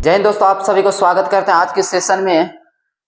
जय हिंद दोस्तों, आप सभी को स्वागत करते हैं आज के सेशन में।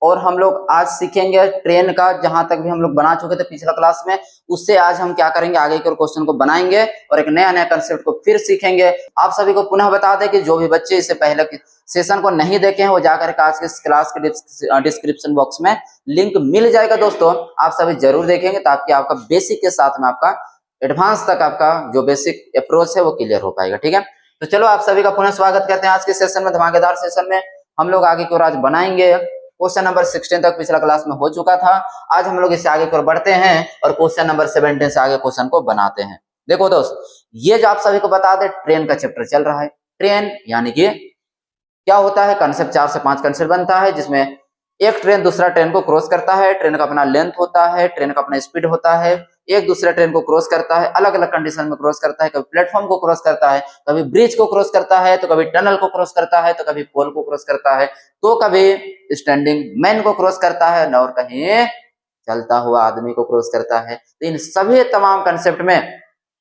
और हम लोग आज सीखेंगे ट्रेन का, जहां तक भी हम लोग बना चुके थे पिछला क्लास में, उससे आज हम क्या करेंगे, आगे के क्वेश्चन को बनाएंगे और एक नया नया कंसेप्ट को फिर सीखेंगे। आप सभी को पुनः बता दें कि जो भी बच्चे इससे पहले सेशन को नहीं देखे हैं वो जाकर आज के क्लास के डिस्क्रिप्शन बॉक्स में लिंक मिल जाएगा। दोस्तों आप सभी जरूर देखेंगे ताकि आपका बेसिक के साथ में आपका एडवांस तक आपका जो बेसिक अप्रोच है वो क्लियर हो पाएगा। ठीक है, तो चलो आप सभी का पुनः स्वागत करते हैं आज के सेशन में। धमाकेदार सेशन में हम लोग आगे की ओर आज बनाएंगे। क्वेश्चन नंबर 16 तक पिछला क्लास में हो चुका था। आज हम लोग इससे आगे की ओर बढ़ते हैं और क्वेश्चन नंबर 17 से आगे क्वेश्चन को बनाते हैं। देखो दोस्त, ये जो आप सभी को बता दें, ट्रेन का चैप्टर चल रहा है। ट्रेन यानी कि क्या होता है, कंसेप्ट 4 से 5 कंसेप्ट बनता है, जिसमें एक ट्रेन दूसरा ट्रेन को क्रॉस करता है। ट्रेन का अपना लेंथ होता है, ट्रेन का अपना स्पीड होता है, एक दूसरे ट्रेन को क्रॉस करता है, अलग अलग कंडीशन में क्रॉस करता है। कभी प्लेटफॉर्म को क्रॉस करता है, कभी ब्रिज को क्रॉस करता है, तो कभी टनल को क्रॉस करता है, तो कभी पोल को क्रॉस करता है, तो कभी स्टैंडिंग मैन को क्रॉस करता है, और कहीं चलता हुआ आदमी को क्रॉस करता है। तो इन सभी तमाम कंसेप्ट में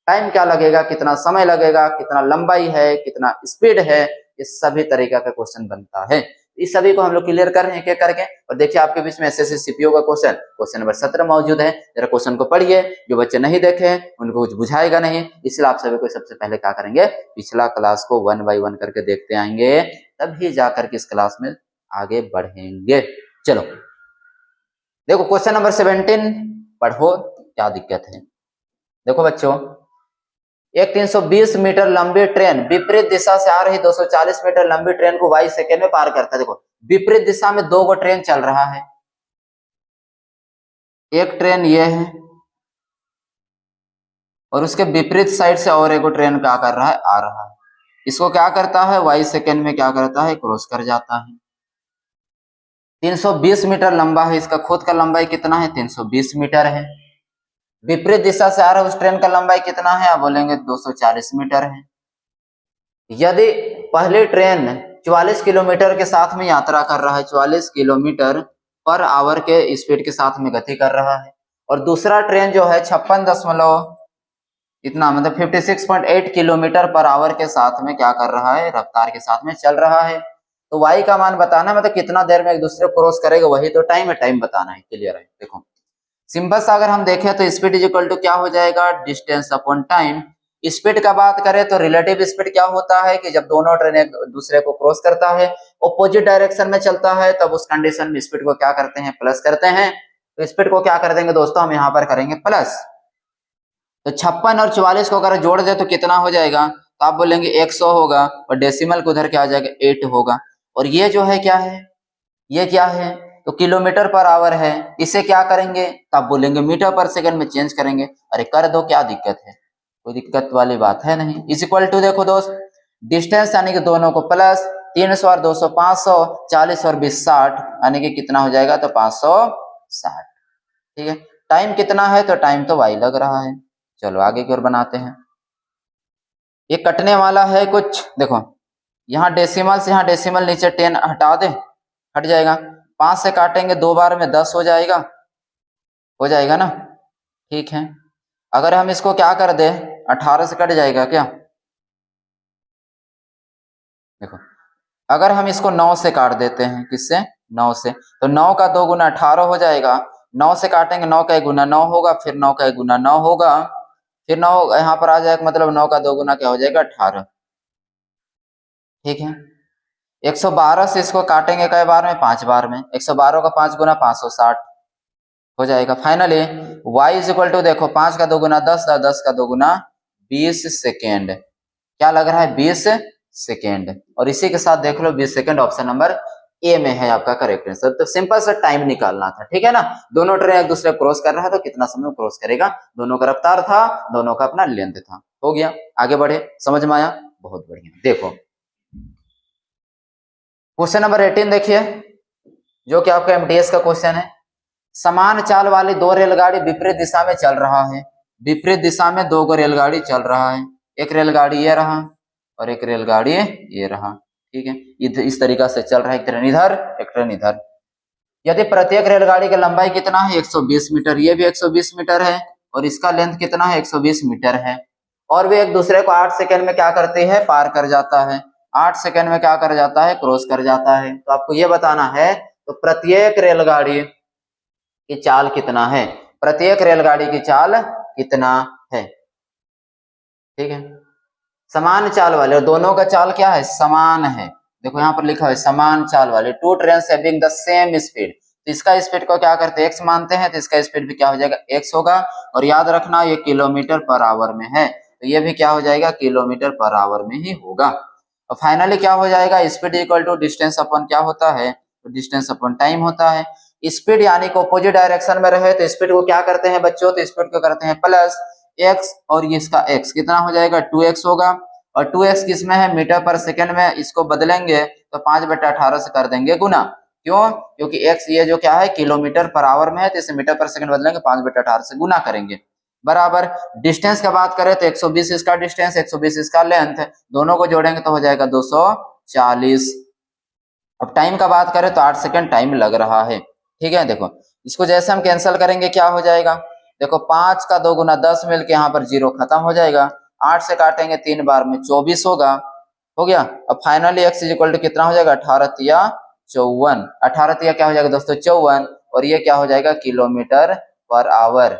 टाइम क्या लगेगा, कितना समय लगेगा, कितना लंबाई है, कितना स्पीड है, इस सभी तरीका का क्वेश्चन बनता है। इस सभी को हम लोग क्लियर कर रहे हैं क्या करके। और देखिए आपके बीच में एसएससी सीपीओ का क्वेश्चन नंबर 17 मौजूद है। जरा क्वेश्चन को पढ़िए, जो बच्चे नहीं देखे हैं उनको कुछ बुझाएगा नहीं, इसलिए आप सभी को सबसे पहले क्या करेंगे, पिछला क्लास को 1 बाय 1 करके देखते आएंगे, तभी जाकर के इस क्लास में आगे बढ़ेंगे। चलो देखो क्वेश्चन नंबर 17 पढ़ो, क्या दिक्कत है। देखो बच्चों, एक 320 मीटर लंबी ट्रेन विपरीत दिशा से आ रही 240 मीटर लंबी ट्रेन को 22 सेकेंड में पार करता है। देखो विपरीत दिशा में दो गो ट्रेन चल रहा है, एक ट्रेन ये है और उसके विपरीत साइड से और एक ट्रेन क्या कर रहा है, आ रहा है। इसको क्या करता है, 22 सेकेंड में क्या करता है, क्रॉस कर जाता है। 320 मीटर लंबा है, इसका खुद का लंबाई कितना है, 320 मीटर है। विपरीत दिशा से आ रहा है उस ट्रेन का लंबाई कितना है, आप बोलेंगे 240 मीटर है। यदि पहली ट्रेन 44 किलोमीटर के साथ में यात्रा कर रहा है, 44 किलोमीटर पर आवर के स्पीड के साथ में गति कर रहा है, और दूसरा ट्रेन जो है 56 इतना मतलब 56.8 किलोमीटर पर आवर के साथ में क्या कर रहा है, रफ्तार के साथ में चल रहा है, तो वाई का मान बताना, मतलब कितना देर में एक दूसरे को क्रॉस करेगा, वही तो टाइम है, टाइम बताना है। क्लियर है। देखो सिंपल सा अगर हम देखें तो स्पीड इज इक्वल टू क्या हो जाएगा, डिस्टेंस अपॉन टाइम। स्पीड का बात करें तो रिलेटिव स्पीड क्या होता है कि जब दोनों ट्रेन एक दूसरे को क्रॉस करता है, ऑपोजिट डायरेक्शन में चलता है, तब उस कंडीशन में स्पीड को क्या करते हैं, प्लस करते हैं। तो स्पीड को क्या कर देंगे दोस्तों, हम यहाँ पर करेंगे प्लस। तो 56 और 44 को अगर जोड़ दे तो कितना हो जाएगा, तो आप बोलेंगे 100 होगा, और डेसिमल को उधर क्या आ जाएगा, 8 होगा। और ये जो है क्या है, ये क्या है, तो किलोमीटर पर आवर है। इसे क्या करेंगे, तो आप बोलेंगे मीटर पर सेकंड में चेंज करेंगे। अरे कर दो, क्या दिक्कत है, कोई दिक्कत वाली बात है नहीं। इज इक्वल टू देखो दोस्त, डिस्टेंस यानी कि दोनों को प्लस, 300 और 200 500, 40 और 20 60, यानी कि कितना हो जाएगा, तो 560। ठीक है, टाइम कितना है, तो टाइम तो वाई लग रहा है। चलो आगे की ओर बनाते हैं। ये कटने वाला है कुछ, देखो यहाँ डेसिमल से यहाँ डेसिमल नीचे 10 हटा दे, हट जाएगा। 5 से काटेंगे 2 बार में 10 हो जाएगा ना। ठीक है, अगर हम इसको क्या कर दे, 18 से कट जाएगा क्या। देखो अगर हम इसको 9 से काट देते हैं, किससे, 9 से, तो 9 का 2 गुना 18 हो जाएगा। 9 से काटेंगे 9 का 1 गुना 9 होगा, फिर 9 का 1 गुना 9 होगा, फिर 9 यहाँ पर आ जाएगा, मतलब 9 का 2 गुना क्या हो जाएगा, 18। ठीक है, 112 से इसको काटेंगे कई बार में, 5 बार में। 112 का 5 गुना 560 हो जाएगा। Finally y is equal to देखो 5 का 2 गुना 10, 10 का 2 गुना 20 सेकेंड। क्या लग रहा है, 20 सेकेंड। और इसी के साथ देख लो 20 सेकेंड ऑप्शन नंबर ए में है आपका करेक्ट आंसर। तो सिंपल सा टाइम निकालना था, ठीक है ना। दोनों ट्रेन एक दूसरे क्रॉस कर रहा है, तो कितना समय क्रॉस करेगा, दोनों का रफ्तार था, दोनों का अपना लेंथ था। हो गया, आगे बढ़े, समझ में आया, बहुत बढ़िया। देखो क्वेश्चन नंबर 18 देखिए, जो कि आपका एमटीएस का क्वेश्चन है। समान चाल वाली दो रेलगाड़ी विपरीत दिशा में चल रहा है। विपरीत दिशा में दो गो रेलगाड़ी चल रहा है, एक रेलगाड़ी ये रहा और एक रेलगाड़ी ये रहा। ठीक है, इस तरीका से चल रहा है, एक ट्रेन इधर एक ट्रेन इधर। यदि प्रत्येक रेलगाड़ी की लंबाई कितना है, 120 मीटर, ये भी 120 मीटर है, और इसका लेंथ कितना है, 120 मीटर है, और वे एक दूसरे को 8 सेकेंड में क्या करते हैं, पार कर जाता है। 8 सेकंड में क्या कर जाता है, क्रॉस कर जाता है। तो आपको ये बताना है तो प्रत्येक रेलगाड़ी की चाल कितना है, प्रत्येक रेलगाड़ी की चाल कितना है। ठीक है, समान चाल वाले, और दोनों का चाल क्या है, समान है। देखो यहाँ पर लिखा है समान चाल वाले, two train having the same speed. तो इसका स्पीड को क्या करते हैं, एक्स मानते हैं, तो इसका स्पीड भी क्या हो जाएगा, एक्स होगा। और याद रखना ये किलोमीटर पर आवर में है, तो ये भी क्या हो जाएगा, किलोमीटर पर आवर में ही होगा। और फाइनली क्या हो जाएगा, स्पीड इक्वल टू डिस्टेंस अपन क्या होता है, तो डिस्टेंस अपन टाइम होता है। स्पीड यानी कि अपोजिट डायरेक्शन में रहे तो स्पीड को क्या करते हैं बच्चों, तो स्पीड को करते हैं प्लस एक्स, और ये इसका एक्स कितना हो जाएगा, 2x होगा। और 2x किसमें है, मीटर पर सेकंड में, इसको बदलेंगे तो 5/18 से कर देंगे गुना। क्यों, क्योंकि x ये जो क्या है किलोमीटर पर आवर में है, तो इसे मीटर पर सेकंड बदलेंगे, 5/18 से गुना करेंगे। बराबर डिस्टेंस का बात करें तो 120 इसका डिस्टेंस, 120 इसका लेंथ, दोनों को जोड़ेंगे तो हो जाएगा 240। अब टाइम का बात करें तो 8 सेकंड टाइम लग रहा है। ठीक है, देखो इसको जैसे हम कैंसिल करेंगे क्या हो जाएगा, देखो 5 का 2 गुना 10 मिलके यहाँ पर 0 खत्म हो जाएगा। 8 से काटेंगे 3 बार में 24 होगा, हो गया। अब फाइनली x इक्वल टू कितना हो जाएगा, 18 तिया 54, 18 तिया क्या हो जाएगा दोस्तों 54, और ये क्या हो जाएगा, किलोमीटर पर आवर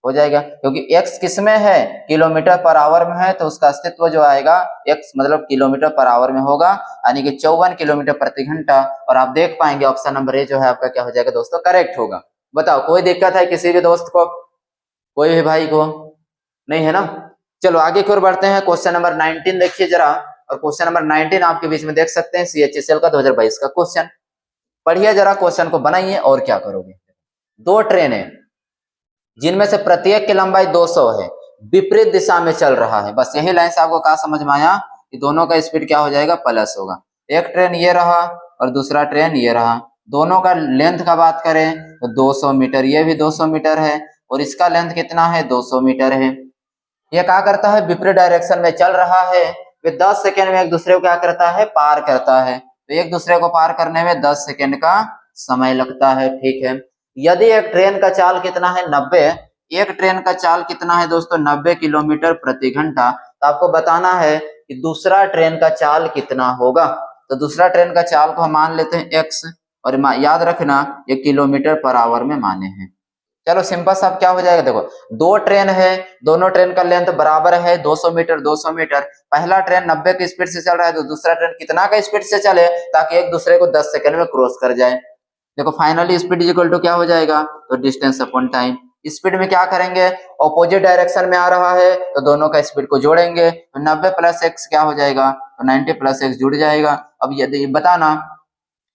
हो जाएगा। क्योंकि x किस में है, किलोमीटर पर आवर में है, तो उसका अस्तित्व जो आएगा x मतलब किलोमीटर पर आवर में होगा, यानी कि 54 किलोमीटर प्रति घंटा। और आप देख पाएंगे ऑप्शन नंबर ए जो है आपका क्या हो जाएगा दोस्तों, करेक्ट होगा। बताओ कोई दिक्कत है किसी भी दोस्त को, कोई भी भाई को, नहीं है ना। चलो आगे की ओर बढ़ते हैं, क्वेश्चन नंबर 19 देखिए जरा। और क्वेश्चन नंबर 19 आपके बीच में देख सकते हैं CHSL का 2022 का क्वेश्चन। पढ़िए जरा, क्वेश्चन को बनाइए और क्या करोगे। दो ट्रेनें जिनमें से प्रत्येक की लंबाई 200 है, विपरीत दिशा में चल रहा है। बस यही लाइन से आपको कहा समझ में आया कि दोनों का स्पीड क्या हो जाएगा, प्लस होगा। एक ट्रेन ये रहा और दूसरा ट्रेन ये रहा, दोनों का लेंथ का बात करें तो 200 मीटर, ये भी 200 मीटर है, और इसका लेंथ कितना है, 200 मीटर है। ये क्या करता है, विपरीत डायरेक्शन में चल रहा है, वे 10 सेकेंड में एक दूसरे को क्या करता है, पार करता है। तो एक दूसरे को पार करने में 10 सेकेंड का समय लगता है। ठीक है, यदि एक ट्रेन का चाल कितना है, 90, एक ट्रेन का चाल कितना है दोस्तों, 90 किलोमीटर प्रति घंटा, तो आपको बताना है कि दूसरा ट्रेन का चाल कितना होगा। तो दूसरा ट्रेन का चाल को हम मान लेते हैं x, और याद रखना ये किलोमीटर पर आवर में माने हैं। चलो सिंपल सा क्या हो जाएगा, देखो दो ट्रेन है, दोनों ट्रेन का लेंथ बराबर है 200 मीटर 200 मीटर। पहला ट्रेन 90 की स्पीड से चल रहा है, तो दूसरा ट्रेन कितना का स्पीड से चले ताकि एक दूसरे को 10 सेकंड में क्रॉस कर जाए। देखो फाइनली स्पीड इक्वल टू क्या हो जाएगा, तो डिस्टेंस अपॉन टाइम। स्पीड में क्या करेंगे, ऑपोजिट डायरेक्शन में आ रहा है तो दोनों का स्पीड को जोड़ेंगे, तो 90 प्लस एक्स क्या हो जाएगा, तो 90 प्लस एक्स जुड़ जाएगा। अब यदि बताना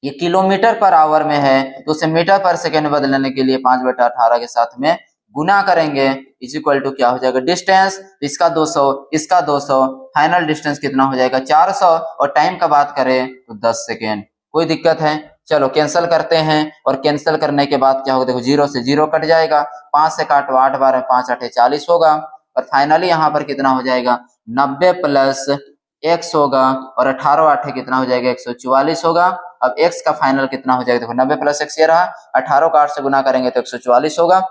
ये किलोमीटर पर आवर में है तो उसे मीटर पर सेकेंड बदलने के लिए 5/18 के साथ में गुना करेंगे, इज इक्वल टू क्या हो जाएगा, डिस्टेंस, इसका 200 इसका 200, फाइनल डिस्टेंस कितना हो जाएगा 400, और टाइम का बात करें तो 10 सेकेंड। कोई दिक्कत है, चलो कैंसिल करते हैं, और कैंसिल करने के बाद क्या होगा, देखो 0 से 0 कट जाएगा, 5 से काटो 8 बार 5 8 40 होगा, और फाइनली यहाँ पर कितना हो जाएगा, 90 प्लस एक्स होगा, और 18 8 कितना हो जाएगा, 144 होगा। अब x का फाइनल कितना हो जाएगा, देखो 90 प्लस एक्स ये रहा, 18 को 8 से गुना करेंगे तो 144 होगा।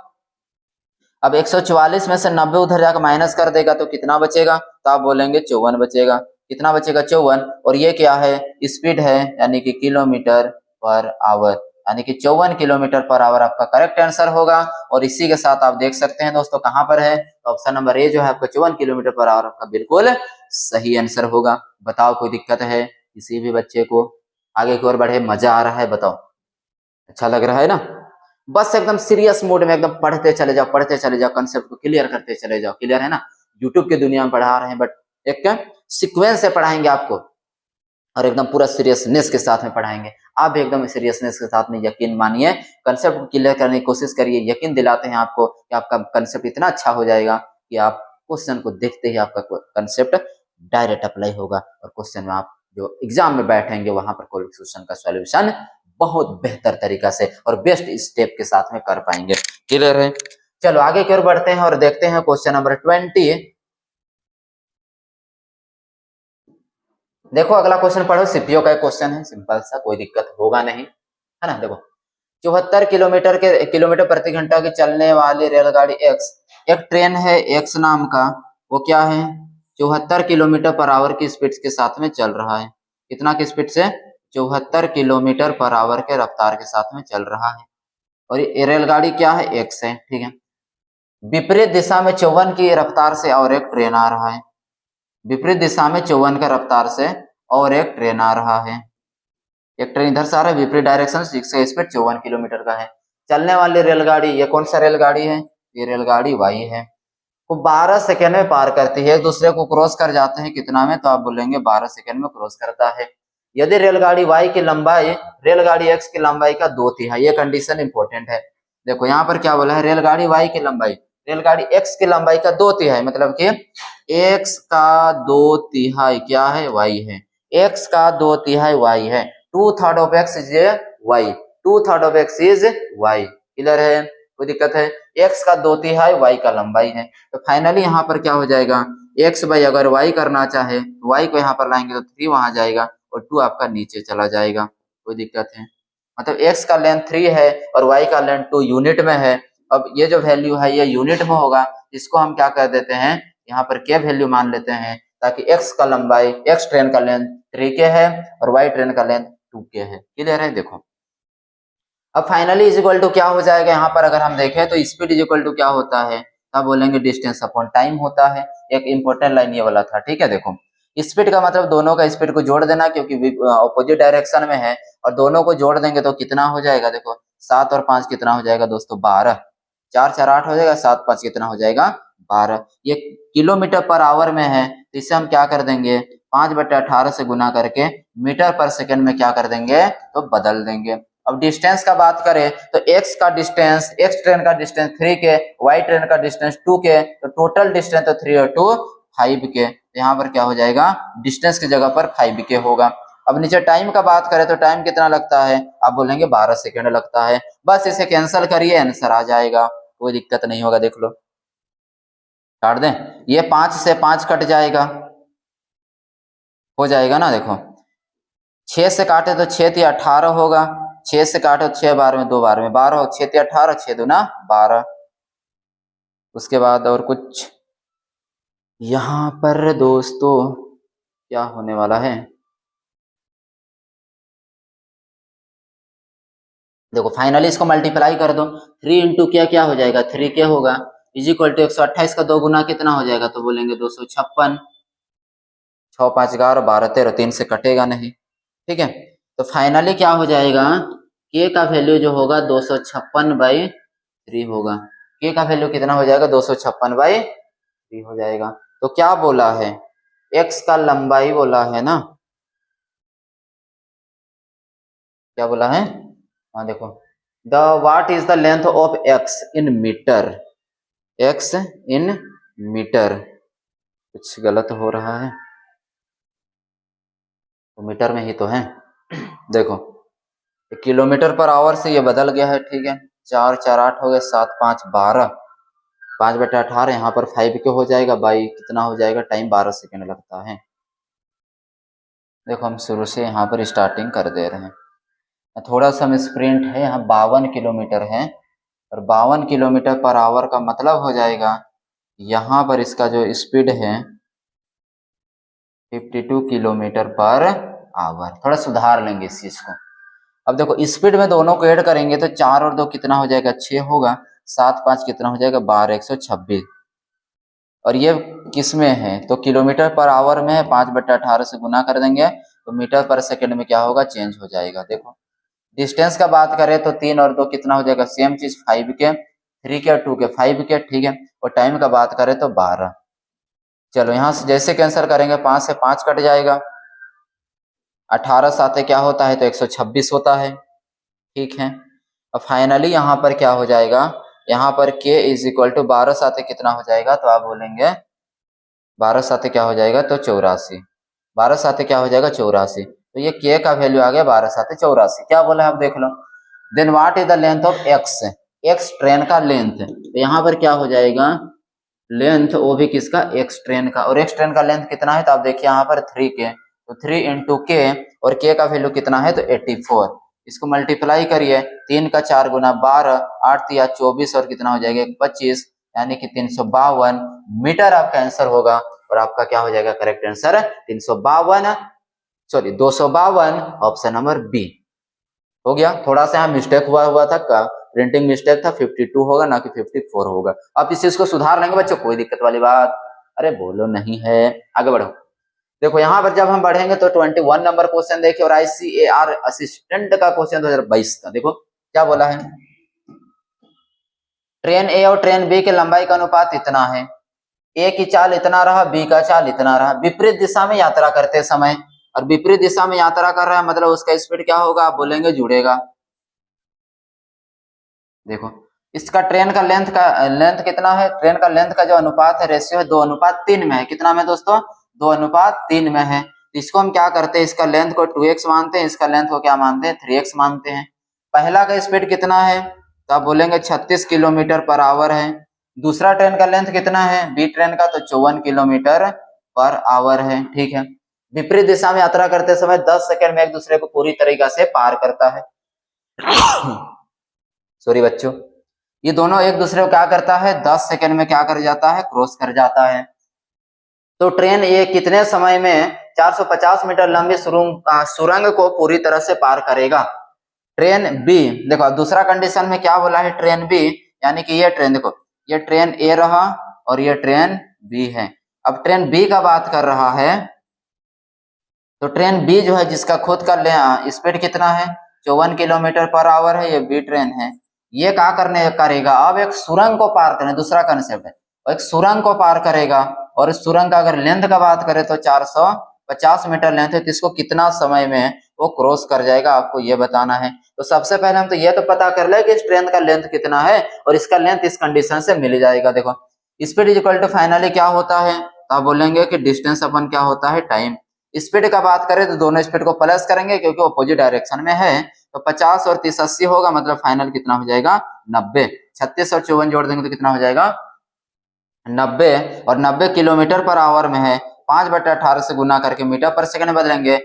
अब 144 में से 90 उधर जाकर माइनस कर देगा तो कितना बचेगा, तो आप बोलेंगे 54 बचेगा। कितना बचेगा, 54, और ये क्या है, स्पीड है, यानी कि किलोमीटर पर आवर, यानी कि 54 किलोमीटर पर आवर आपका करेक्ट आंसर होगा। और इसी के साथ आप देख सकते हैं दोस्तों कहां पर है, तो ऑप्शन नंबर ए जो है आपका 54 किलोमीटर पर आवर आपका बिल्कुल सही आंसर होगा। बताओ कोई दिक्कत है किसी भी बच्चे को, आगे की ओर बढ़े, मजा आ रहा है, बताओ अच्छा लग रहा है ना। बस एकदम सीरियस मोड में एकदम पढ़ते चले जाओ, पढ़ते चले जाओ, कंसेप्ट को क्लियर करते चले जाओ। क्लियर है ना, यूट्यूब की दुनिया में पढ़ा रहे हैं बट एक सीक्वेंस से पढ़ाएंगे आपको, और एकदम पूरा सीरियसनेस के साथ में पढ़ाएंगे। आप भी एकदम सीरियसनेस के साथ में यकीन मानिए, कंसेप्ट को क्लियर करने की कोशिश करिए, यकीन दिलाते हैं आपको कि आपका कंसेप्ट इतना अच्छा हो जाएगा कि आप क्वेश्चन को देखते ही आपका कंसेप्ट डायरेक्ट अप्लाई होगा, और क्वेश्चन में आप जो एग्जाम में बैठेंगे वहां पर क्वेश्चन का सॉल्यूशन बहुत बेहतर तरीका से और बेस्ट स्टेप के साथ में कर पाएंगे। क्लियर है, चलो आगे की ओर बढ़ते हैं और देखते हैं क्वेश्चन नंबर 20। देखो अगला क्वेश्चन पढ़ो, सीपीओ का क्वेश्चन है, सिंपल सा, कोई दिक्कत होगा नहीं, है ना। देखो 74 किलोमीटर प्रति घंटा की चलने वाली रेलगाड़ी एक्स, एक ट्रेन है एक्स नाम का, वो क्या है 74 किलोमीटर पर आवर की स्पीड के साथ में चल रहा है। कितना की स्पीड से? 74 किलोमीटर पर आवर के रफ्तार के साथ में चल रहा है। और ये रेलगाड़ी क्या है? एक्स है, ठीक है। विपरीत दिशा में 54 की रफ्तार से और एक ट्रेन आ रहा है। विपरीत दिशा में 54 का रफ्तार से और एक ट्रेन आ रहा है। एक ट्रेन इधर से आ रहा है, विपरीत डायरेक्शन, जिसका स्पीड 54 किलोमीटर का है। चलने वाली रेलगाड़ी, ये कौन सा रेलगाड़ी है? ये रेलगाड़ी वाई है। वो 12 सेकेंड में पार करती है, एक दूसरे को क्रॉस कर जाते हैं कितना में? तो आप बोलेंगे 12 सेकेंड में क्रॉस करता है। यदि रेलगाड़ी वाई की लंबाई रेलगाड़ी एक्स की लंबाई का 2/3, ये कंडीशन इंपॉर्टेंट है। देखो यहाँ पर क्या बोला है? रेलगाड़ी वाई की लंबाई रेलगाड़ी एक्स की लंबाई का 2/3, मतलब कि एक्स का 2/3 क्या है? वाई है। एक्स का 2/3 वाई है। 2/3 of x is y, 2/3 of x is y. Clear है? कोई दिक्कत है? एक्स का 2/3 वाई का लंबाई है। तो फाइनली यहाँ पर क्या हो जाएगा? एक्स बाई अगर वाई करना चाहे वाई को यहाँ पर लाएंगे तो 3 वहां जाएगा और 2 आपका नीचे चला जाएगा। कोई दिक्कत है? मतलब एक्स का लेंथ 3 है और वाई का लेंथ 2 यूनिट में है। अब ये जो वैल्यू है ये यूनिट में होगा, इसको हम क्या कर देते हैं? यहाँ पर के वैल्यू मान लेते हैं, ताकि एक्स का लंबाई, एक्स ट्रेन का लेंथ 3 के है और वाई ट्रेन का लेंथ 2 के है। क्लियर है? देखो अब फाइनली इज इक्वल टू क्या हो जाएगा? यहाँ पर अगर हम देखें तो स्पीड इज इक्वल टू क्या होता है? तब बोलेंगे डिस्टेंस अपॉन टाइम होता है। एक इंपॉर्टेंट लाइन ये वाला था, ठीक है। देखो स्पीड का मतलब दोनों का स्पीड को जोड़ देना, क्योंकि ऑपोजिट डायरेक्शन में है, और दोनों को जोड़ देंगे तो कितना हो जाएगा? देखो 7 और 5 कितना हो जाएगा दोस्तों? 12। 4 4 8 हो जाएगा, 7 5 कितना हो जाएगा? 12। ये किलोमीटर पर आवर में है तो इसे हम क्या कर देंगे? 5/18 से गुना करके मीटर पर सेकेंड में क्या कर देंगे? तो बदल देंगे। अब डिस्टेंस का बात करें तो एक्स का डिस्टेंस, एक्स ट्रेन का डिस्टेंस 3 के, वाई ट्रेन का डिस्टेंस 2 के, तो टोटल डिस्टेंस तो 3 और 2 5 के। यहाँ पर क्या हो जाएगा? डिस्टेंस की जगह पर 5 के होगा। अब नीचे टाइम का बात करें तो टाइम कितना लगता है? आप बोलेंगे 12 सेकेंड लगता है। बस इसे कैंसिल करिए, आंसर आ जाएगा, कोई दिक्कत नहीं होगा। देख लो, काट दें, ये 5 से 5 कट जाएगा, हो जाएगा ना। देखो 6 से काटे तो 6 3 18 होगा, 6 से काटो 6 बार में 2 बार में 12, 6 3 18, 6 2 12। उसके बाद और कुछ यहाँ पर दोस्तों क्या होने वाला है? देखो फाइनली इसको मल्टीप्लाई कर दो, 3 इंटू क्या हो जाएगा? 3 के होगा, इज इक्वल टू 128 का 2 गुना कितना हो जाएगा? तो बोलेंगे 256। 6 5 11 12 13, 3 से कटेगा नहीं, ठीक है। तो फाइनली क्या हो जाएगा? के का वैल्यू जो होगा 256/3 होगा। के का वैल्यू कितना हो जाएगा? 256/3 हो जाएगा। तो क्या बोला है? एक्स का लंबाई बोला है ना, क्या बोला है? हाँ देखो, the what is the length of x in metre, x in metre. कुछ गलत हो रहा है, तो मीटर में ही तो है। देखो किलोमीटर पर आवर से ये बदल गया है, ठीक है। 4 4 8 हो गया, 7 5 12, 5/18 यहाँ पर 5 के हो जाएगा, बाई कितना हो जाएगा? टाइम 12 सेकेंड लगता है। देखो हम शुरू से यहाँ पर स्टार्टिंग कर दे रहे हैं। थोड़ा सा हम स्प्रिंट है, यहाँ 52 किलोमीटर है, और 52 किलोमीटर पर आवर का मतलब हो जाएगा यहाँ पर इसका जो स्पीड है 52 किलोमीटर पर आवर। थोड़ा सुधार लेंगे इस चीज को। अब देखो स्पीड में दोनों को ऐड करेंगे तो 4 और 2 कितना हो जाएगा? 6 होगा, 7 5 कितना हो जाएगा? 12 126। और ये किस में है? तो किलोमीटर पर आवर में है, 5/18 से गुना कर देंगे तो मीटर पर सेकंड में क्या होगा? चेंज हो जाएगा। देखो डिस्टेंस का बात करें तो 3 और 2 कितना हो जाएगा? सेम चीज, 5 के, 3 के, 2 के, 5 के, ठीक है। और टाइम का बात करें तो 12। चलो यहाँ से जैसे कैंसिल करेंगे 5 से 5 कट जाएगा, 18 साथे क्या होता है? तो 126 होता है, ठीक है। अब फाइनली यहाँ पर क्या हो जाएगा? यहाँ पर k इज इक्वल टू 12 साथे कितना हो जाएगा? तो आप बोलेंगे 12 साथे क्या हो जाएगा? तो 84। 12 साथे क्या हो जाएगा? 84। तो ये k का वैल्यू आ गया 12 साथे 84। क्या बोला है आप देख लो। Then what is the length of x, X train का लेंथ। तो यहाँ पर क्या हो जाएगा? लेंथ वो भी किसका? एक्स ट्रेन का। और एक्स ट्रेन का लेंथ कितना है? तो आप देखिए यहाँ पर 3 के, तो 3 इंटू के, और के का वैल्यू कितना है? तो 84। इसको मल्टीप्लाई करिए, 3 का 4 गुना 12, 8 या 24, और कितना हो जाएगा? 25, यानी कि 352। मीटर आपका आंसर होगा और आपका क्या हो जाएगा correct answer 252 option number b हो गया। थोड़ा सा यहाँ मिस्टेक हुआ था, प्रिंटिंग मिस्टेक था, 52 होगा ना कि 54 होगा। अब इस चीज को सुधार लेंगे बच्चों, कोई दिक्कत वाली बात, अरे बोलो नहीं है। आगे बढ़ो, देखो यहाँ पर जब हम बढ़ेंगे तो 21 नंबर क्वेश्चन देखिए और ICAR असिस्टेंट का क्वेश्चन 2022 का। देखो क्या बोला है, ट्रेन ए और ट्रेन बी के लंबाई का अनुपात इतना है, ए की चाल इतना रहा, बी का चाल इतना रहा, विपरीत दिशा में यात्रा करते समय, और विपरीत दिशा में यात्रा कर रहा है मतलब उसका स्पीड क्या होगा, आप बोलेंगे जुड़ेगा। देखो इसका ट्रेन का लेंथ कितना है, ट्रेन का लेंथ का जो अनुपात है रेशियो है 2:3 में है। कितना में दोस्तों, 2:3 में है। इसको हम क्या करते हैं, इसका लेंथ को 2x मानते हैं, इसका लेंथ को क्या मानते हैं 3x मानते हैं। पहला का स्पीड कितना है, तो आप बोलेंगे 36 किलोमीटर पर आवर है। दूसरा ट्रेन का लेंथ कितना है, बी ट्रेन का, तो 54 किलोमीटर पर आवर है। ठीक है, विपरीत दिशा में यात्रा करते समय 10 सेकंड में एक दूसरे को पूरी तरीका से पार करता है। सॉरी बच्चों, ये दोनों एक दूसरे को क्या करता है, 10 सेकंड में क्या कर जाता है, क्रॉस कर जाता है। तो ट्रेन ये कितने समय में 450 मीटर लंबी सुरंग को पूरी तरह से पार करेगा। ट्रेन बी, देखो दूसरा कंडीशन में क्या बोला है, ट्रेन बी यानी कि ये ट्रेन, देखो ये ट्रेन ए रहा और ये ट्रेन बी है। अब ट्रेन बी का बात कर रहा है, तो ट्रेन बी जो है जिसका खुद का स्पीड कितना है 54 किलोमीटर पर आवर है, ये बी ट्रेन है। ये क्या करेगा, अब एक सुरंग को पार करने, दूसरा कंसेप्ट है, एक सुरंग को पार करेगा और इस सुरंग का अगर लेंथ का बात करें तो 450 मीटर लेंथ है, तो इसको कितना समय में वो क्रॉस कर जाएगा, आपको ये बताना है। तो सबसे पहले हम तो ये तो पता कर ले कि इस ट्रेन का लेंथ कितना है और इसका लेंथ इस कंडीशन से मिल जाएगा। देखो speed is equal to finally क्या होता है, तो आप बोलेंगे कि डिस्टेंस अपन क्या होता है टाइम। स्पीड का बात करें तो दोनों स्पीड को प्लस करेंगे क्योंकि अपोजिट डायरेक्शन में है, तो 50 और 30 80 होगा, मतलब फाइनल कितना हो जाएगा 90। 36 और 54 जोड़ देंगे तो कितना हो जाएगा 90, और 90 किलोमीटर पर आवर में है, 5/18 से गुना करके मीटर पर सेकंड में बदलेंगे।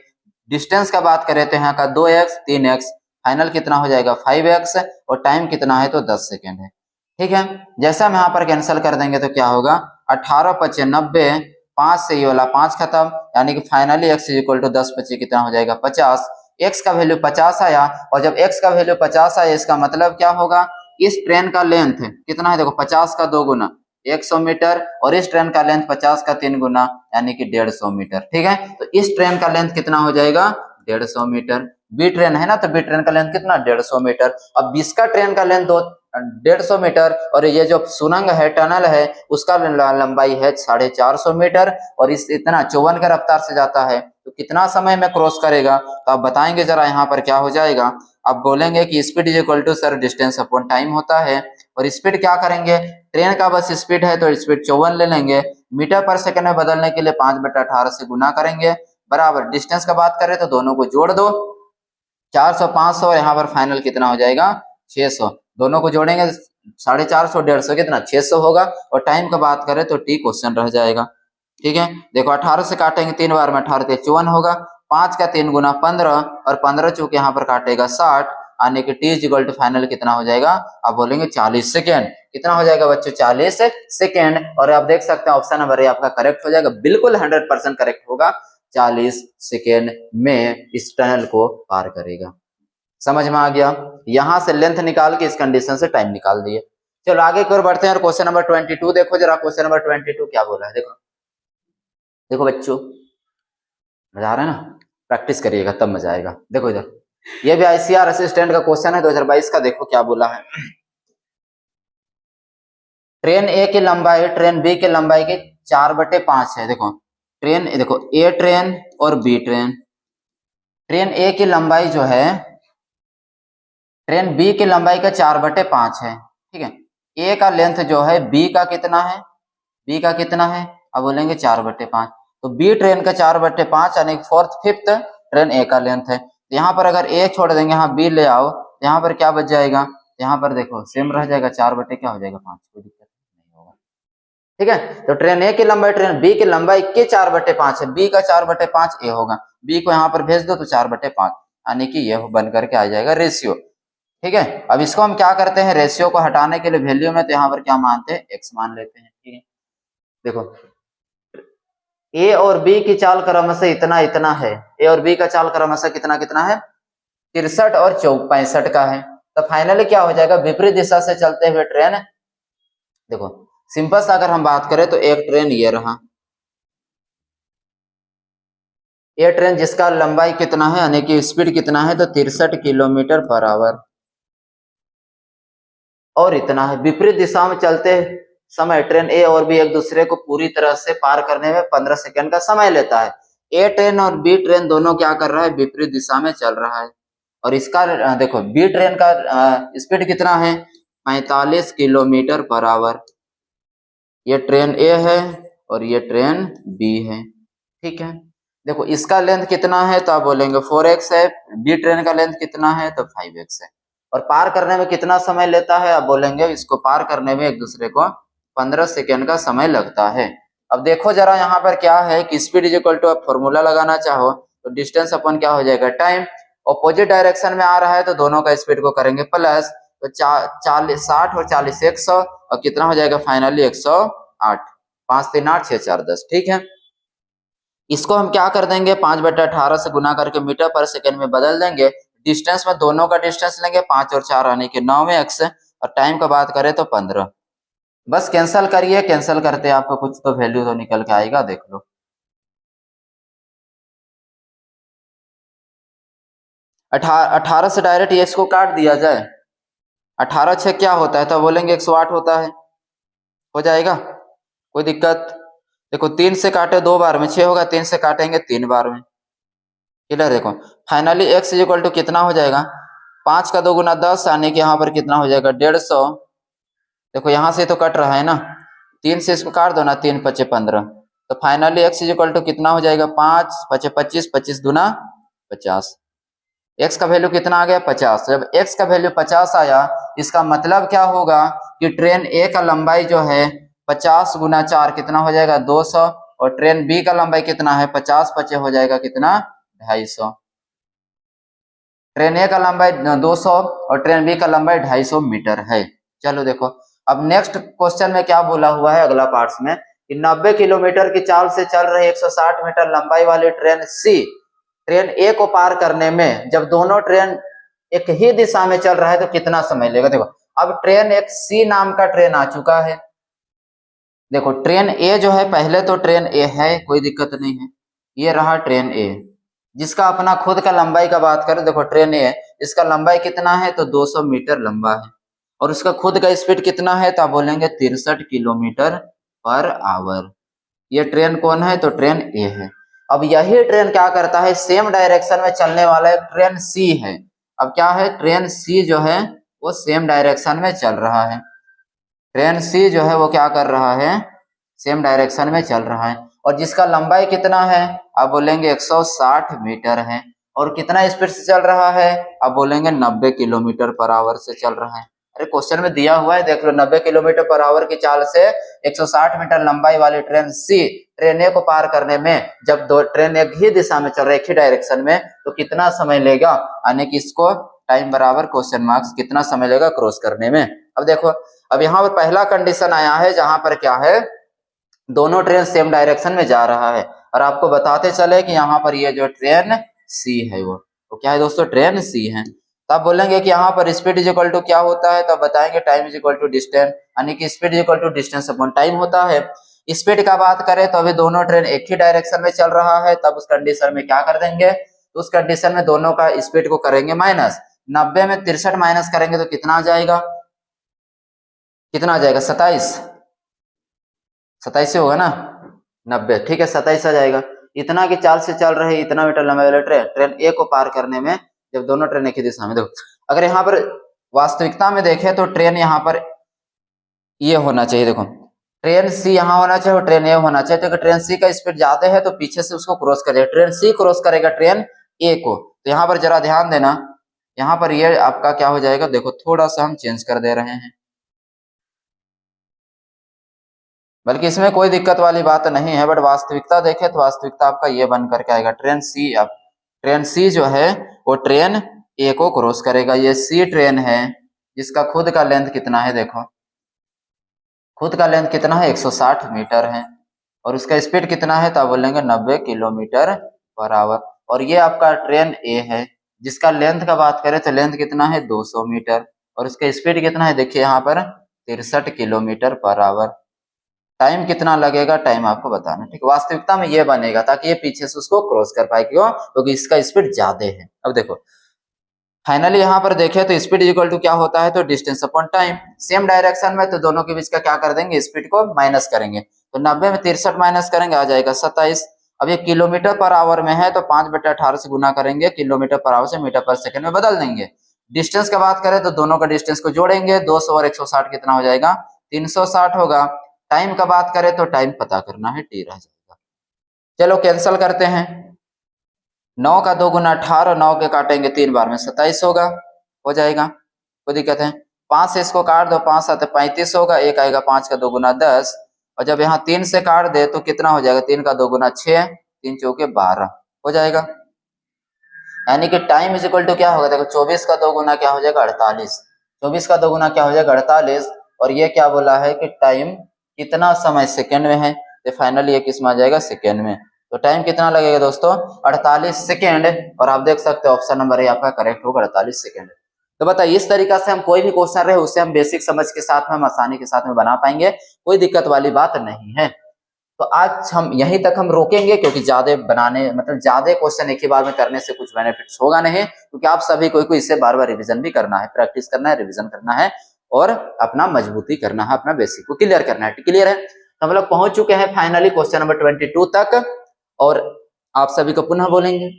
डिस्टेंस का बात करें तो यहाँ का 2x 3x, फाइनल कितना हो जाएगा 5x, और टाइम कितना है तो 10 सेकेंड है। ठीक है, जैसा हम यहाँ पर कैंसिल कर देंगे तो क्या होगा, 18 × 5 = 90, 5 से ये वाला 5 खत्म, यानी कि फाइनली x = 10 × 5 कितना हो जाएगा 50। x का वैल्यू 50 आया, और जब x का वैल्यू 50 आया इसका मतलब क्या होगा, इस ट्रेन का लेंथ कितना है, देखो 50 का 2 गुना 100 मीटर, और इस ट्रेन का लेंथ 50 का 3 गुना यानी कि 150 मीटर। ठीक है, तो इस ट्रेन का लेंथ कितना हो जाएगा 150 मीटर। बी ट्रेन है ना, तो बी ट्रेन का लेंथ कितना 150 मीटर। अब 20 का ट्रेन का लेंथ 150 मीटर, और ये जो सुरंग है टनल है उसका लंबाई है 450 मीटर, और इस इतना 54 का रफ्तार से जाता है, तो कितना समय में क्रॉस करेगा, तो आप बताएंगे जरा यहाँ पर क्या हो जाएगा। आप बोलेंगे कि speed is equal to sir distance upon time होता है, और स्पीड क्या करेंगे, ट्रेन का बस स्पीड है तो स्पीड 54 ले लेंगे, मीटर पर सेकंड में बदलने के लिए 5/18 से गुना करेंगे, बराबर डिस्टेंस का बात करें तो दोनों को जोड़ दो, 400 500, और यहाँ पर फाइनल कितना हो जाएगा 600, दोनों को जोड़ेंगे 450 150 कितना 600 होगा, और टाइम का बात करें तो टी क्वेश्चन रह जाएगा। ठीक है, देखो 18 से काटेंगे 3 बार में, 18 × 54 होगा, 5 का 3 गुना 15, और 15 चूंकि यहाँ पर काटेगा 60, आने के टी इक्वल टू फाइनल कितना हो जाएगा, आप बोलेंगे 40 सेकेंड। कितना हो जाएगा बच्चों 40 सेकेंड, और आप देख सकते हैं ऑप्शन नंबर ए आपका करेक्ट हो जाएगा, बिल्कुल 100% करेक्ट होगा, 40 सेकेंड में इस टनल को पार करेगा। समझ में आ गया, यहां से लेंथ निकाल के इस कंडीशन से टाइम निकाल दिए। चलो आगे की ओर बढ़ते हैं, और क्वेश्चन नंबर 22 देखो जरा, क्वेश्चन नंबर 22 क्या बोला है, देखो देखो बच्चों, मजा आ रहा है ना, प्रैक्टिस करिएगा तब मजा आएगा। देखो इधर, ये भी ICAR असिस्टेंट का क्वेश्चन है 2022 का। देखो क्या बोला है, ट्रेन ए की लंबाई ट्रेन बी की लंबाई के 4/5 है। देखो ट्रेन, देखो ए ट्रेन और बी ट्रेन, ट्रेन ए की लंबाई जो है ट्रेन बी की लंबाई का 4/5 है। ठीक है, ए का लेंथ जो है बी का कितना है, बी का कितना है, अब बोलेंगे 4/5, तो बी ट्रेन का 4/5 यानी 4th 5th ट्रेन ए का लेंथ है। यहाँ पर अगर ए छोड़ देंगे, यहाँ बी ले आओ, यहाँ पर क्या बच जाएगा, यहाँ पर देखो सेम रह जाएगा, 4/ क्या हो जाएगा 5, कोई दिक्कत नहीं होगा। ठीक है, तो ट्रेन ए की लंबाई ट्रेन बी की लंबाई के 4/5 है, बी का 4/5 ए होगा, बी को यहाँ पर भेज दो तो 4/5, यानी कि ये बन करके आ जाएगा रेशियो। ठीक है, अब इसको हम क्या करते हैं, रेशियो को हटाने के लिए वैल्यू में, तो यहाँ पर क्या मानते हैं x मान लेते हैं। ठीक है, देखो ए और बी की चाल क्रमशः इतना इतना है, ए और बी का चाल क्रमशः कितना कितना है, 63 और 65 का है। तो फाइनली क्या हो जाएगा, विपरीत दिशा से चलते हुए ट्रेन, देखो सिंपल सा अगर हम बात करें तो एक ट्रेन ये रहा, ये ट्रेन जिसका लंबाई कितना है यानी कि स्पीड कितना है तो 63 किलोमीटर पर आवर, और इतना है। विपरीत दिशा में चलते समय ट्रेन ए और बी एक दूसरे को पूरी तरह से पार करने में 15 सेकंड का समय लेता है। ए ट्रेन और बी ट्रेन दोनों क्या कर रहा है, विपरीत दिशा में चल रहा है। और इसका देखो बी ट्रेन का स्पीड कितना है, 45 किलोमीटर पर आवर। ये ट्रेन ए है और ये ट्रेन बी है, ठीक है। देखो इसका लेंथ कितना है तो आप बोलेंगे 4x है, बी ट्रेन का लेंथ कितना है तो 5x है। और पार करने में कितना समय लेता है, आप बोलेंगे इसको पार करने में एक दूसरे को 15 सेकेंड का समय लगता है। अब देखो जरा यहाँ पर क्या है कि स्पीड इज इक्वल टू, आप फॉर्मूला लगाना चाहो तो डिस्टेंस अपन क्या हो जाएगा टाइम, ऑपोजिट डायरेक्शन में आ रहा है तो दोनों का स्पीड को करेंगे प्लस, तो 60 और 40 100 और कितना हो जाएगा फाइनली 108, 5 3 8 6 4 10, ठीक है। इसको हम क्या कर देंगे 5/18 से गुना करके मीटर पर सेकेंड में बदल देंगे। डिस्टेंस में दोनों का डिस्टेंस लेंगे 5 और 4 आने के 9 में x, और टाइम का बात करें तो 15। बस कैंसिल करिए, कैंसिल करते आपको कुछ तो वैल्यू तो निकल के आएगा, देख लो। 18 से डायरेक्ट ये इसको काट दिया जाए, 18 6 क्या होता है तो बोलेंगे 108 होता है, हो जाएगा कोई दिक्कत। देखो 3 से काटे 2 बार में 6 होगा, 3 से काटेंगे 3 बार में, क्लियर। देखो finally x is equal to कितना हो जाएगा, 5 का 2 गुना 10 यानी कि यहाँ पर कितना हो जाएगा 150। देखो यहाँ से तो कट रहा है ना, 3 से इसको काट दो ना, 3 5 15, तो finally x is equal to कितना हो जाएगा 5 5 25, 25 दूना 50। x का वैल्यू कितना आ गया 50। जब x का वैल्यू 50 आया, इसका मतलब क्या होगा कि ट्रेन ए का लंबाई जो है 50 गुना 4 कितना हो जाएगा 200, और ट्रेन बी का लंबाई कितना है 50 25 हो जाएगा कितना 250। ट्रेन ए का लंबाई 200 और ट्रेन बी का लंबाई 250 मीटर है। चलो देखो अब नेक्स्ट क्वेश्चन में क्या बोला हुआ है अगला पार्ट्स में कि 90 किलोमीटर की चाल से चल रही 160 मीटर लंबाई वाली ट्रेन सी ट्रेन ए को पार करने में जब दोनों ट्रेन एक ही दिशा में चल रहा है तो कितना समय लेगा। देखो अब ट्रेन एक सी नाम का ट्रेन आ चुका है। देखो ट्रेन ए जो है, पहले तो ट्रेन ए है, कोई दिक्कत नहीं है, ये रहा ट्रेन ए जिसका अपना खुद का लंबाई का बात करें, देखो ट्रेन ए इसका लंबाई कितना है तो 200 मीटर लंबा है, और उसका खुद का स्पीड कितना है तो आप बोलेंगे 63 किलोमीटर पर आवर। ये ट्रेन कौन है तो ट्रेन ए है। अब यही ट्रेन क्या करता है, सेम डायरेक्शन में चलने वाला एक ट्रेन सी है। अब क्या है, ट्रेन सी जो है वो सेम डायरेक्शन में चल रहा है, ट्रेन सी जो है वो क्या कर रहा है सेम डायरेक्शन में चल रहा है, और जिसका लंबाई कितना है आप बोलेंगे 160 मीटर है, और कितना स्पीड से चल रहा है आप बोलेंगे 90 किलोमीटर पर आवर से चल रहा है। अरे क्वेश्चन में दिया हुआ है देख लो, 90 किलोमीटर पर आवर की चाल से 160 मीटर लंबाई वाली ट्रेन सी ट्रेन ए को पार करने में जब दो ट्रेन एक ही दिशा में चल रहे एक ही डायरेक्शन में तो कितना समय लेगा, यानी कि इसको टाइम बराबर क्वेश्चन मार्क्स कितना समय लेगा क्रॉस करने में। अब देखो अब यहाँ पर पहला कंडीशन आया है जहां पर क्या है दोनों ट्रेन सेम डायरेक्शन में जा रहा है, और आपको बताते चले कि यहाँ पर ये जो ट्रेन सी है वो तो क्या है दोस्तों ट्रेन सी है। तो आप बोलेंगे कि यहाँ पर स्पीड इज इक्वल टू क्या होता है तो आप बताएंगे time is equal to distance, यानी कि speed is equal to distance upon time होता है। स्पीड का बात करें तो अभी दोनों ट्रेन एक ही डायरेक्शन में चल रहा है, तब उस कंडीशन में क्या कर देंगे, तो उस कंडीशन में दोनों का स्पीड को करेंगे माइनस, 90 में 63 माइनस करेंगे तो कितना आ जाएगा, कितना आ जाएगा 27, 27 से होगा ना 90, ठीक है 27 आ जाएगा। इतना की चाल से चल रहे इतना मीटर लंबे वाले ट्रेन ट्रेन ए को पार करने में जब दोनों ट्रेन एक ही दिशा में, देखो अगर यहाँ पर वास्तविकता में देखें तो ट्रेन यहाँ पर ये होना चाहिए, देखो ट्रेन सी यहाँ होना चाहिए और ट्रेन ए होना चाहिए, तो अगर ट्रेन सी का स्पीड ज्यादा है तो पीछे से उसको क्रॉस करेगा, ट्रेन सी क्रॉस करेगा ट्रेन ए को। तो यहाँ पर जरा ध्यान देना, यहाँ पर ये आपका क्या हो जाएगा, देखो थोड़ा सा हम चेंज कर दे रहे हैं, बल्कि इसमें कोई दिक्कत वाली बात नहीं है, बट वास्तविकता देखें तो वास्तविकता आपका ये बन करके आएगा ट्रेन सी। अब ट्रेन सी जो है वो ट्रेन ए को क्रॉस करेगा, ये सी ट्रेन है जिसका खुद का लेंथ कितना है, देखो खुद का लेंथ कितना है 160 मीटर है, और उसका स्पीड कितना है तो आप बोलेंगे 90 किलोमीटर पर आवर। और ये आपका ट्रेन ए है जिसका लेंथ का बात करें तो लेंथ कितना है 200 मीटर और उसका स्पीड कितना है देखिए यहाँ पर 63 किलोमीटर पर आवर। टाइम कितना लगेगा टाइम आपको बताना, ठीक है। वास्तविकता में ये बनेगा ताकि ये पीछे से उसको क्रॉस कर पाए, क्यों? क्योंकि इसका स्पीड ज्यादा है। अब देखो फाइनली यहाँ पर देखें तो स्पीड इक्वल टू क्या होता है तो distance upon time. Same direction में तो दोनों के बीच का क्या कर देंगे स्पीड को माइनस करेंगे, तो 90 में 63 माइनस करेंगे आ जाएगा 27। अब ये किलोमीटर पर आवर में है तो 5/18 से गुना करेंगे, किलोमीटर पर आवर से मीटर पर सेकंड में बदल देंगे। डिस्टेंस का बात करें तो दोनों का डिस्टेंस को जोड़ेंगे, 200 और 160 कितना हो जाएगा 360 होगा। टाइम का बात करें तो टाइम पता करना है, टी रह जाएगा। चलो कैंसिल करते हैं, 9 का 2 गुना 18, 9 के काटेंगे 3 बार में 27 होगा, हो जाएगा, कोई दिक्कत है। 5 से इसको काट दो, 5 7 35 होगा, एक आएगा 5 का 2 गुना 10, और जब यहाँ 3 से काट दे तो कितना हो जाएगा 3 का 2 गुना 6, 3 चौके 12 हो जाएगा। यानी कि टाइम इज इक्वल टू क्या होगा देखो 24 का 2 गुना क्या हो जाएगा 48, 24 का 2 गुना क्या हो जाएगा 48। और ये क्या बोला है कि टाइम कितना समय सेकेंड में है, तो फाइनली ये किस में आ जाएगा सेकेंड में। तो टाइम कितना लगेगा दोस्तों 48 सेकेंड, और आप देख सकते हो ऑप्शन नंबर ए आपका करेक्ट होगा 48 सेकेंड। तो बताइए इस तरीका से हम कोई भी क्वेश्चन रहे उससे हम बेसिक समझ के साथ में हम आसानी के साथ में बना पाएंगे, कोई दिक्कत वाली बात नहीं है। तो आज हम यहीं तक हम रोकेंगे क्योंकि ज्यादा बनाने मतलब ज्यादा क्वेश्चन एक ही बार में करने से कुछ बेनिफिट्स होगा नहीं, क्योंकि आप सभी को इससे बार बार रिवीजन भी करना है, प्रैक्टिस करना है, रिवीजन करना है और अपना मजबूती करना है, अपना बेसिक को क्लियर करना है। क्लियर है, तो हम लोग पहुंच चुके हैं फाइनली क्वेश्चन नंबर 22 तक। और आप सभी को पुनः बोलेंगे,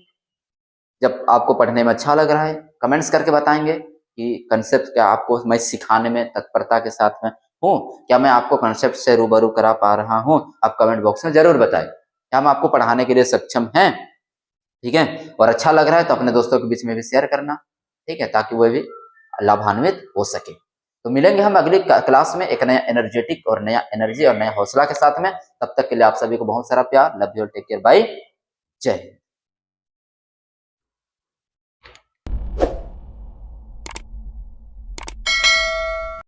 जब आपको पढ़ने में अच्छा लग रहा है कमेंट्स करके बताएंगे कि कंसेप्ट क्या आपको मैं सिखाने में तत्परता के साथ में हूँ, क्या मैं आपको कंसेप्ट से रूबरू करा पा रहा हूँ, आप कमेंट बॉक्स में जरूर बताएं। क्या हम आपको पढ़ाने के लिए सक्षम हैं, ठीक है। और अच्छा लग रहा है तो अपने दोस्तों के बीच में भी शेयर करना, ठीक है, ताकि वो भी लाभान्वित हो सके। तो मिलेंगे हम अगली क्लास में एक नया एनर्जेटिक और नया एनर्जी और नया हौसला के साथ में। तब तक के लिए आप सभी को बहुत सारा प्यार, love you, take care, bye, जय हिंद।